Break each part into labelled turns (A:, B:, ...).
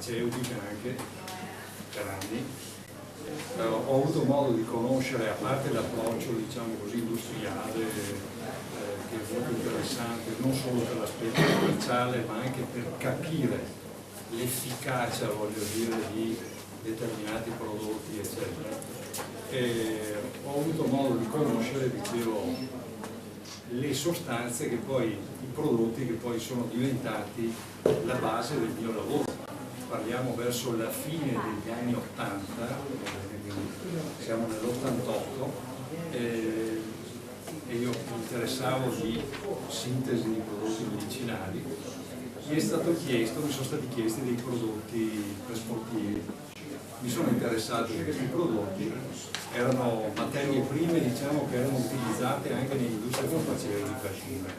A: farmaceutiche anche per anni. Ho avuto modo di conoscere, a parte l'approccio diciamo così industriale, che è molto interessante, non solo per l'aspetto commerciale, ma anche per capire l'efficacia, voglio dire, di determinati prodotti, eccetera. Ho avuto modo di conoscere, dicevo, le sostanze che poi, i prodotti che poi sono diventati la base del mio lavoro. Parliamo verso la fine degli anni 80, siamo nell'88, e io mi interessavo di sintesi di prodotti medicinali. Mi sono stati chiesti dei prodotti per sportivi. Mi sono interessato di questi prodotti, erano materie prime diciamo che erano utilizzate anche nell'industria farmaceutica,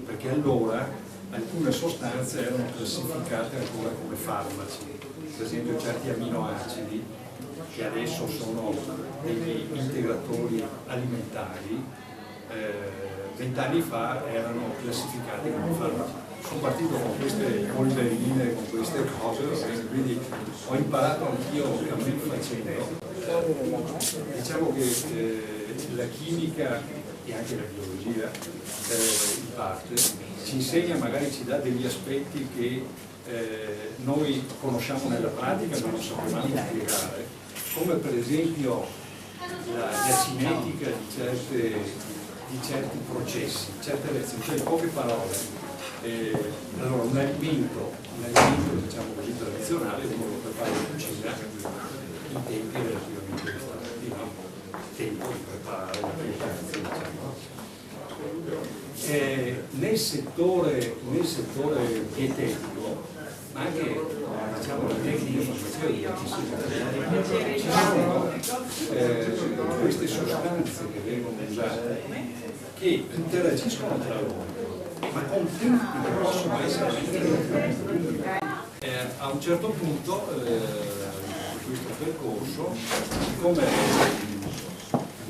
A: perché allora alcune sostanze erano classificate ancora come farmaci, per esempio certi aminoacidi che adesso sono degli integratori alimentari, 20 anni fa erano classificati come farmaci. Sono partito con queste polverine, con queste cose, quindi ho imparato anch'io cammin facendo. Diciamo che la chimica e anche la biologia in parte ci insegna, magari ci dà degli aspetti che noi conosciamo nella pratica ma non sapevamo spiegare, come per esempio la cinetica di certi processi, certe reazioni, cioè in poche parole. Allora un alimento diciamo così tradizionale, uno lo prepara in cucina in tempi relativamente ristretti, no? Tempo di preparare la preparazione, diciamo. Nel settore dietetico, ma anche diciamo la tecnica farmaceutica, ci sono queste sostanze che vengono usate che interagiscono tra loro, ma con tempi che possono essere a un certo punto in questo percorso, siccome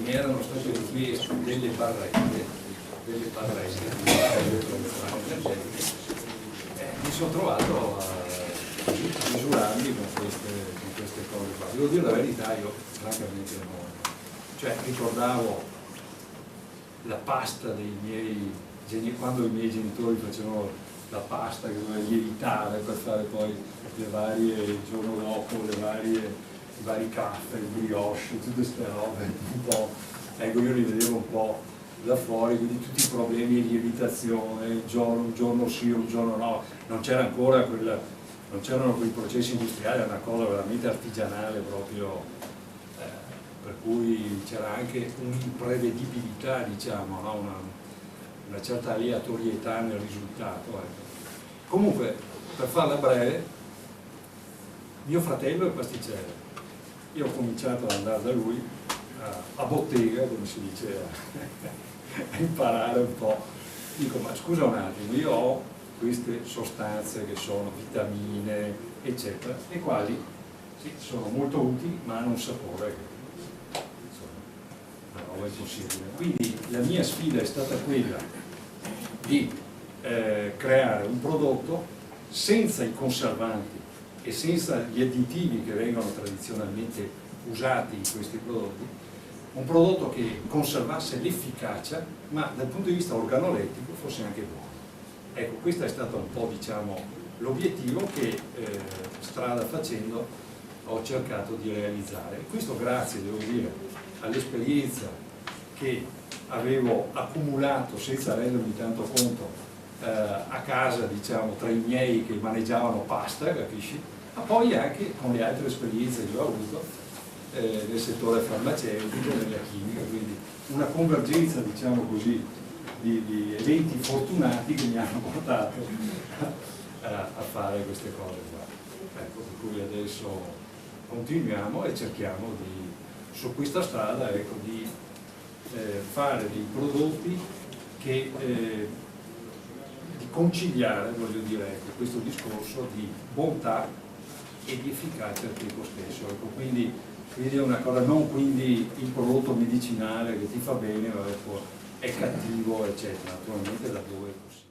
A: mi erano state richieste delle barrette mi sono trovato a misurarmi con queste cose qua. Devo dire la verità, io francamente non, cioè ricordavo la pasta dei miei, quando i miei genitori facevano la pasta che doveva lievitare per fare poi le varie, il giorno dopo, i vari caffè, il brioche, tutte queste robe un po', ecco, io li vedevo un po' da fuori, quindi tutti i problemi di lievitazione, un giorno sì, un giorno no, non c'erano quei processi industriali, era una cosa veramente artigianale proprio, per cui c'era anche un'imprevedibilità, diciamo, no? Una certa aleatorietà nel risultato. Ecco. Comunque, per farla breve, mio fratello è pasticcere. Io ho cominciato ad andare da lui a bottega, come si diceva, a imparare un po'. Dico, ma scusa un attimo, io ho queste sostanze che sono vitamine, eccetera, e quali sì, sono molto utili, ma hanno un sapore è possibile. Quindi la mia sfida è stata quella di creare un prodotto senza i conservanti e senza gli additivi che vengono tradizionalmente usati in questi prodotti, un prodotto che conservasse l'efficacia ma dal punto di vista organolettico fosse anche buono. Ecco, questo è stato un po' diciamo l'obiettivo che strada facendo ho cercato di realizzare. E questo grazie, devo dire, all'esperienza che avevo accumulato senza rendermi tanto conto a casa, diciamo, tra i miei che maneggiavano pasta, capisci? Ma poi anche con le altre esperienze che ho avuto nel settore farmaceutico, nella chimica, quindi una convergenza, diciamo così, di eventi fortunati che mi hanno portato a fare queste cose qua. Ecco, per cui adesso continuiamo e cerchiamo di, su questa strada, ecco, di fare dei prodotti che di conciliare, voglio dire, ecco, questo discorso di bontà e di efficacia al tempo stesso. Ecco, quindi è una cosa, non quindi il prodotto medicinale che ti fa bene, è cattivo, eccetera, naturalmente laddove è possibile.